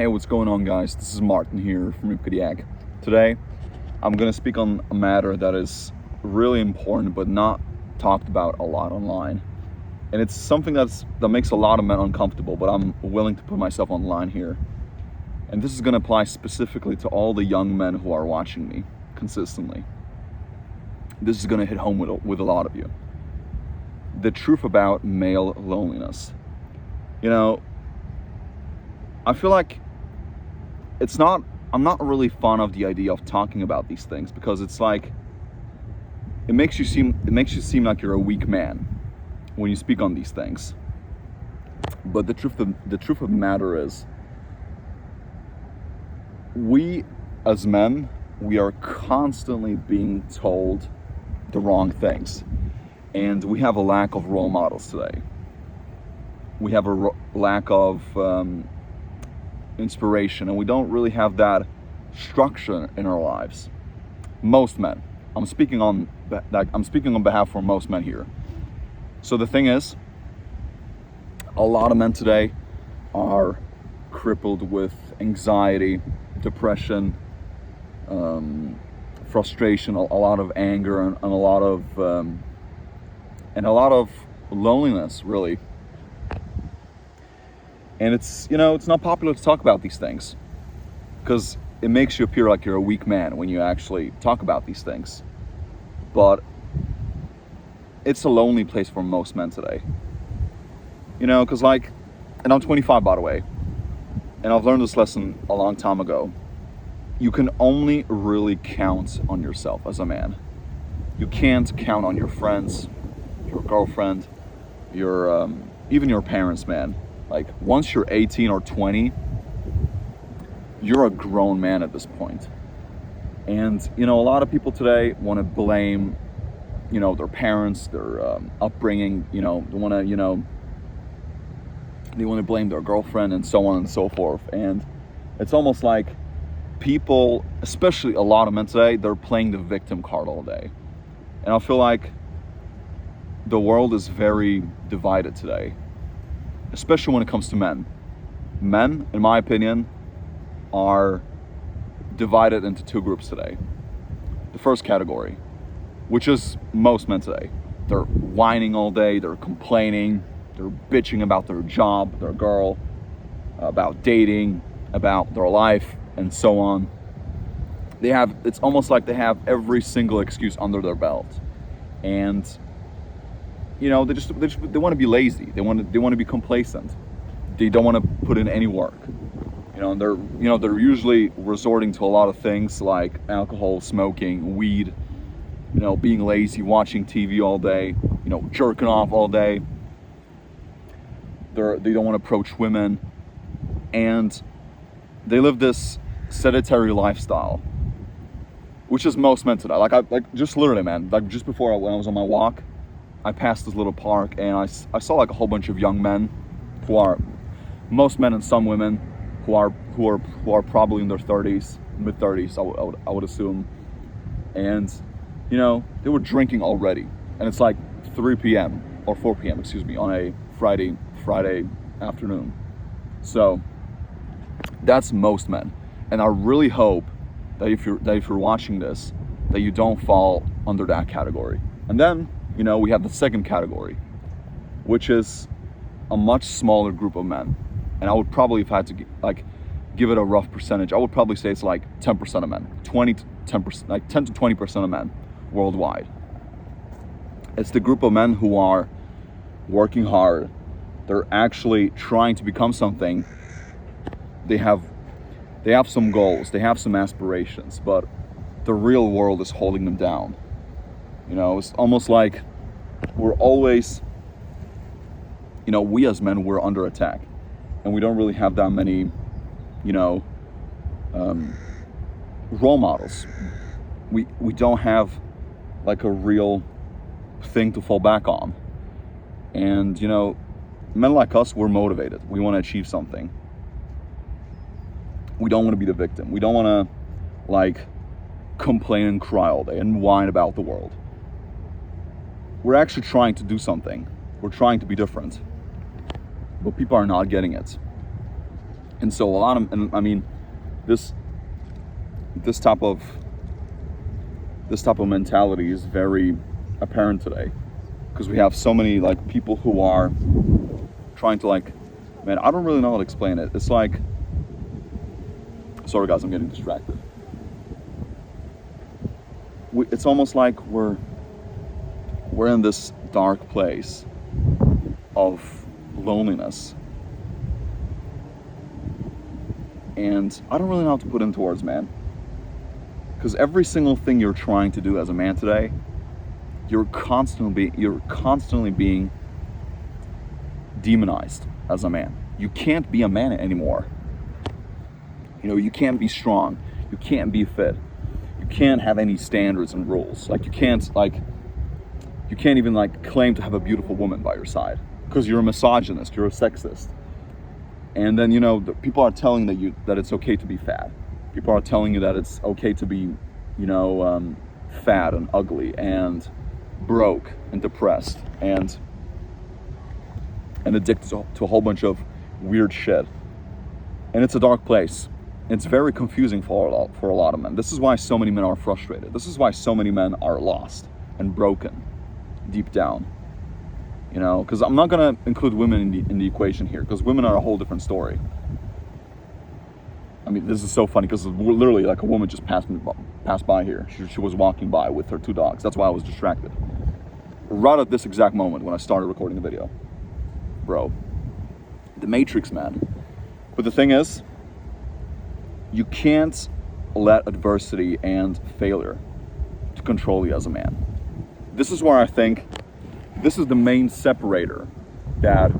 Hey, what's going on, guys? This is Martin here from epidemic. Today, I'm going to speak on a matter that is really important but not talked about a lot online. And it's something that makes a lot of men uncomfortable, but I'm willing to put myself on the line here. And this is going to apply specifically to all the young men who are watching me consistently. This is going to hit home with a lot of you. The truth about male loneliness. I feel like I'm not really fond of the idea of talking about these things because it's like, it makes you seem like you're a weak man when you speak on these things. But the truth of the matter is, we as men, we are constantly being told the wrong things. And we have a lack of role models today. We have a lack of inspiration, and we don't really have that structure in our lives. Most men. I'm speaking on behalf of most men here. So the thing is, a lot of men today are crippled with anxiety, depression, frustration, a lot of anger, and a lot of loneliness, really. And it's not popular to talk about these things because it makes you appear like you're a weak man when you actually talk about these things. But it's a lonely place for most men today. And I'm 25, by the way, and I've learned this lesson a long time ago. You can only really count on yourself as a man. You can't count on your friends, your girlfriend, even your parents, man. Like, once you're 18 or 20, you're a grown man at this point. And, a lot of people today want to blame, their parents, their upbringing, they want to blame their girlfriend and so on and so forth. And it's almost like people, especially a lot of men today, they're playing the victim card all day. And I feel like the world is very divided today, especially when it comes to men. Men, in my opinion, are divided into two groups today. The first category, which is most men today. They're whining all day, they're complaining, they're bitching about their job, their girl, about dating, about their life, and so on. It's almost like they have every single excuse under their belt. And they want to be lazy. They want to be complacent. They don't want to put in any work. They're usually resorting to a lot of things like alcohol, smoking, weed, being lazy, watching TV all day, jerking off all day. They don't want to approach women, and they live this sedentary lifestyle, which is most men today. Just literally, man, just before when I was on my walk, I passed this little park and I saw like a whole bunch of young men who are, most men and some women who are probably in their 30s, mid 30s, I would assume. And they were drinking already, and it's like 3 p.m. or 4 p.m. on a Friday afternoon. So that's most men, and I really hope that if you're watching this, that you don't fall under that category. And then we have the second category, which is a much smaller group of men. And I would probably, if I had to give it a rough percentage, I would probably say it's like 10% of men, 10 to 20% of men worldwide. It's the group of men who are working hard. They're actually trying to become something. They have some goals, they have some aspirations, but the real world is holding them down. It's almost like we're always, we as men, we're under attack, and we don't really have that many, role models. We don't have like a real thing to fall back on. And, men like us, we're motivated. We want to achieve something. We don't want to be the victim. We don't want to complain and cry all day and whine about the world. We're actually trying to do something. We're trying to be different. But people are not getting it. And so a lot of, and I mean, this type of mentality is very apparent today, because we have so many like people who are trying to like, man, I don't really know how to explain it. It's like, sorry guys, I'm getting distracted. It's almost like we're in this dark place of loneliness, and I don't really know how to put into words, man. Because every single thing you're trying to do as a man today, you're constantly being demonized as a man. You can't be a man anymore. You know, you can't be strong. You can't be fit. You can't have any standards and rules. Like you can't even like claim to have a beautiful woman by your side, because you're a misogynist, you're a sexist. And then, you know, people are telling that it's okay to be fat. People are telling you that it's okay to be, you know, fat and ugly and broke and depressed and addicted to a whole bunch of weird shit. And it's a dark place. It's very confusing for a lot of men. This is why so many men are frustrated. This is why so many men are lost and broken deep down. You know, because I'm not gonna include women in the equation here, because women are a whole different story. I mean, this is so funny because literally, like, a woman just passed by here. She was walking by with her 2 dogs. That's why I was distracted. Right at this exact moment when I started recording the video. Bro, the Matrix, man. But the thing is, you can't let adversity and failure to control you as a man. This is where I think this is the main separator that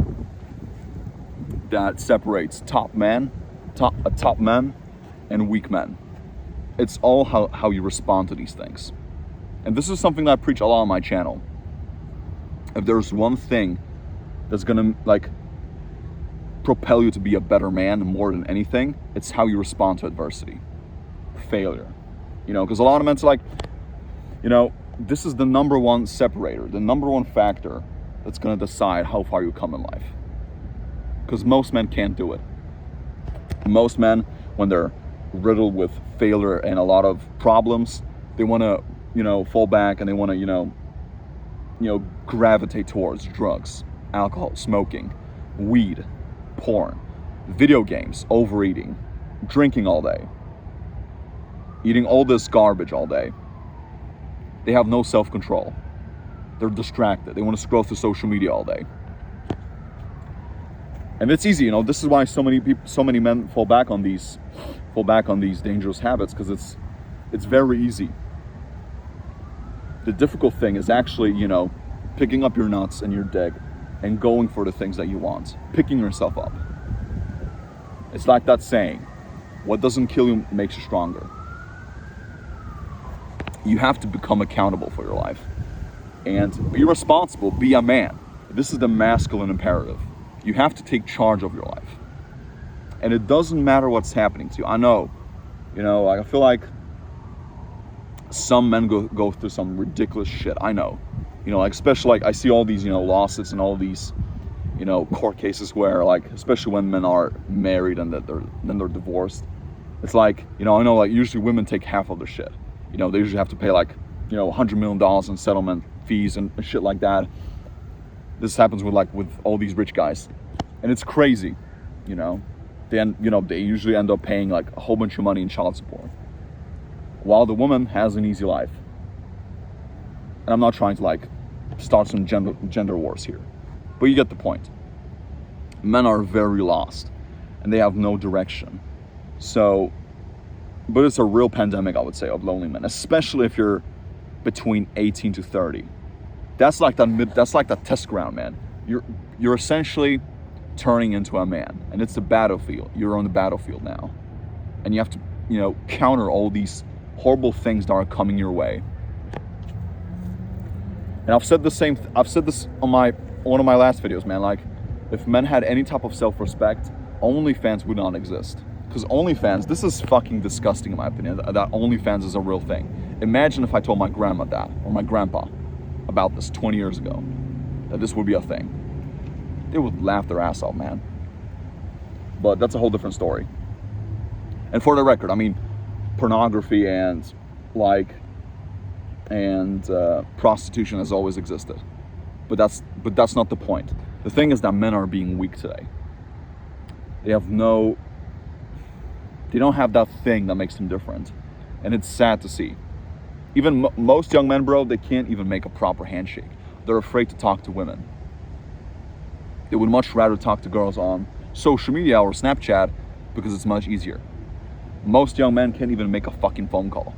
separates top men and weak men. It's all how you respond to these things. And this is something that I preach a lot on my channel. If there's one thing that's gonna like propel you to be a better man more than anything, it's how you respond to adversity, failure. You know, because a lot of men are like, you know, this is the number one separator, the number one factor that's gonna decide how far you come in life. Because most men can't do it. Most men, when they're riddled with failure and a lot of problems, they want to, you know, fall back, and they want to, you know, gravitate towards drugs, alcohol, smoking, weed, porn, video games, overeating, drinking all day, eating all this garbage all day. They have no self-control. They're distracted. They want to scroll through social media all day. And it's easy, you know. This is why so many men fall back on these dangerous habits, because it's very easy. The difficult thing is actually, you know, picking up your nuts and your dick and going for the things that you want, picking yourself up. It's like that saying, what doesn't kill you makes you stronger. You have to become accountable for your life and be responsible, be a man. This is the masculine imperative. You have to take charge of your life. And it doesn't matter what's happening to you. I know, you know, I feel like some men go through some ridiculous shit. I know, you know, like, especially like I see all these, you know, lawsuits and all these, you know, court cases where, like, especially when men are married and that they're divorced. It's like, you know, I know, like, usually women take half of the shit. You know, they usually have to pay like, you know, $100 million in settlement fees and shit like that. This happens with all these rich guys, and it's crazy, you know. They usually end up paying like a whole bunch of money in child support, while the woman has an easy life. And I'm not trying to like start some gender wars here, but you get the point. Men are very lost, and they have no direction. So, but it's a real pandemic, I would say, of lonely men, especially if you're between 18 to 30. That's like that test ground, man. You're essentially turning into a man, and it's the battlefield. You're on the battlefield now, and you have to, you know, counter all these horrible things that are coming your way. And I've said this on one of my last videos, man. Like, if men had any type of self-respect, OnlyFans would not exist. Because OnlyFans, this is fucking disgusting in my opinion, that OnlyFans is a real thing. Imagine if I told my grandma that, or my grandpa, about this 20 years ago, that this would be a thing. They would laugh their ass off, man. But that's a whole different story. And for the record, I mean, pornography and prostitution has always existed. But that's not the point. The thing is that men are being weak today. They don't have that thing that makes them different. And it's sad to see. Even most young men, bro, they can't even make a proper handshake. They're afraid to talk to women. They would much rather talk to girls on social media or Snapchat because it's much easier. Most young men can't even make a fucking phone call.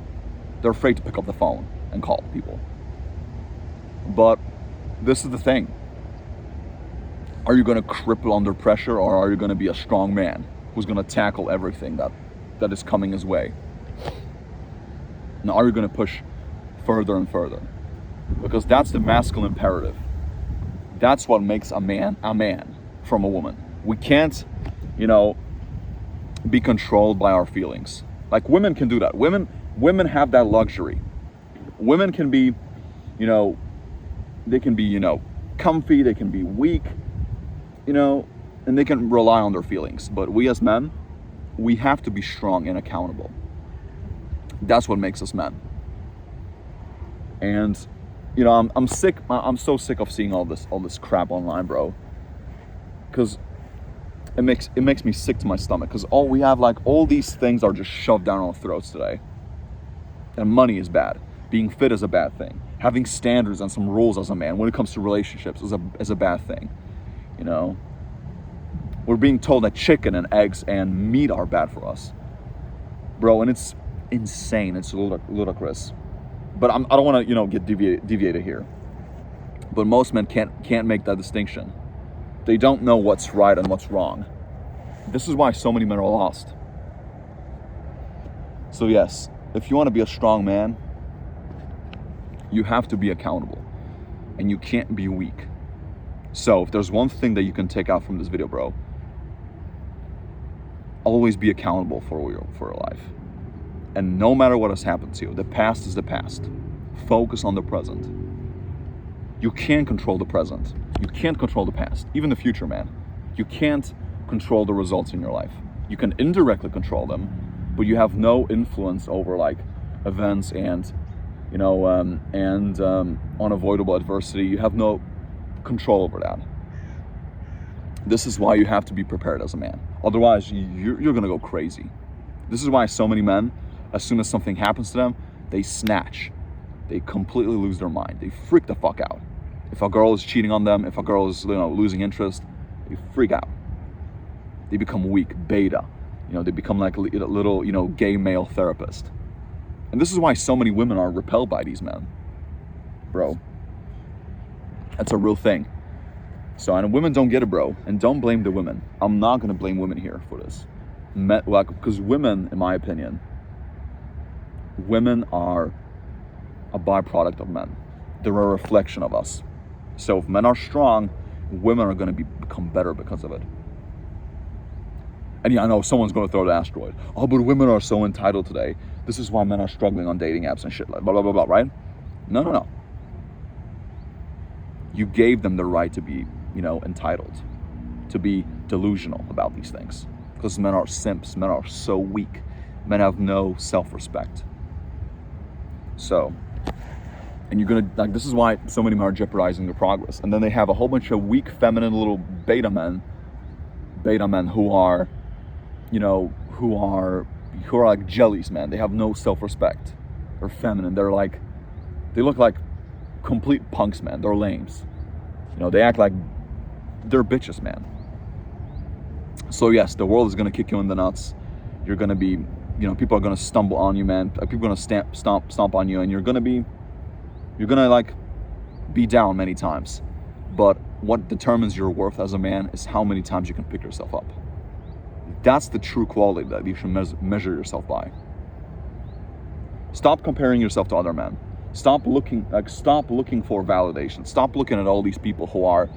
They're afraid to pick up the phone and call people. But this is the thing. Are you going to cripple under pressure, or are you going to be a strong man who's going to tackle everything that is coming his way? Now, are you going to push further and further? Because that's the masculine imperative. That's what makes a man from a woman. We can't, be controlled by our feelings. Like, women can do that. Women have that luxury. Women can be, they can be, comfy, they can be weak, and they can rely on their feelings. But we as men, we have to be strong and accountable. That's what makes us men. And I'm sick. I'm so sick of seeing all this crap online, bro. Because it makes me sick to my stomach. Because all these things are just shoved down our throats today. And money is bad. Being fit is a bad thing. Having standards and some rules as a man when it comes to relationships is a bad thing. We're being told that chicken and eggs and meat are bad for us, bro. And it's insane. It's ludicrous. But I don't want to get deviated here. But most men can't make that distinction. They don't know what's right and what's wrong. This is why so many men are lost. So yes, if you want to be a strong man, you have to be accountable, and you can't be weak. So if there's one thing that you can take out from this video, bro, always be accountable for your life. And no matter what has happened to you, the past is the past. Focus on the present. You can't control the present. You can't control the past, even the future, man. You can't control the results in your life. You can indirectly control them, but you have no influence over events and unavoidable adversity. You have no control over that. This is why you have to be prepared as a man. Otherwise, you're gonna go crazy. This is why so many men, as soon as something happens to them, they snatch. They completely lose their mind. They freak the fuck out. If a girl is cheating on them, if a girl is losing interest, they freak out. They become weak, beta. They become like a little gay male therapist. And this is why so many women are repelled by these men, bro. That's a real thing. So, and women don't get it, bro. And don't blame the women. I'm not gonna blame women here for this. Because women, in my opinion, women are a byproduct of men. They're a reflection of us. So if men are strong, women are gonna become better because of it. And yeah, I know someone's gonna throw the asteroid. Oh, but women are so entitled today. This is why men are struggling on dating apps and shit like blah, blah, blah, blah, right? No. You gave them the right to be, entitled, to be delusional about these things. Because men are simps, men are so weak. Men have no self-respect. So, and you're gonna, this is why so many men are jeopardizing their progress. And then they have a whole bunch of weak, feminine little beta men who are, who are like jellies, man. They have no self-respect. They're feminine. They look like complete punks, man. They're lames. They act like they're bitches, man. So yes, the world is gonna kick you in the nuts. You're gonna be, people are gonna stumble on you, man. People are gonna stomp on you, and you're gonna be down many times. But what determines your worth as a man is how many times you can pick yourself up. That's the true quality that you should measure yourself by. Stop comparing yourself to other men. Stop looking for validation. Stop looking at all these people who are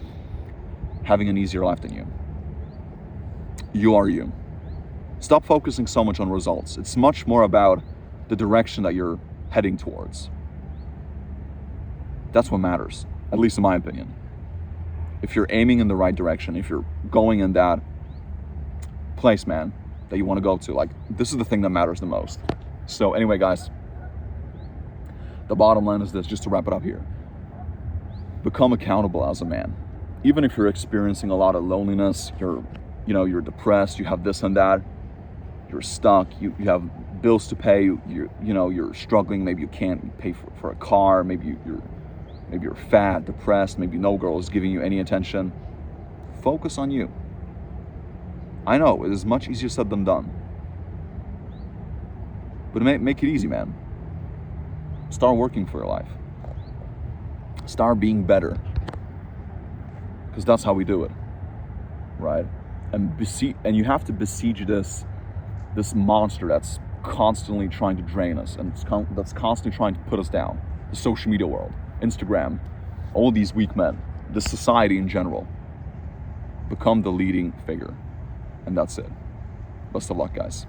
having an easier life than you. You are you. Stop focusing so much on results. It's much more about the direction that you're heading towards. That's what matters, at least in my opinion. If you're aiming in the right direction, if you're going in that place, man, that you want to go to. Like, this is the thing that matters the most. So anyway, guys, the bottom line is this, just to wrap it up here. Become accountable as a man. Even if you're experiencing a lot of loneliness, you're depressed, you have this and that, you're stuck, you have bills to pay, you're struggling, maybe you can't pay for a car, maybe you're fat, depressed, maybe no girl is giving you any attention. Focus on you. I know, it is much easier said than done. But make it easy, man. Start working for your life. Start being better. Because that's how we do it, right? And you have to besiege this monster that's constantly trying to drain us, and that's constantly trying to put us down. The social media world, Instagram, all these weak men, this society in general. Become the leading figure. And that's it. Best of luck, guys.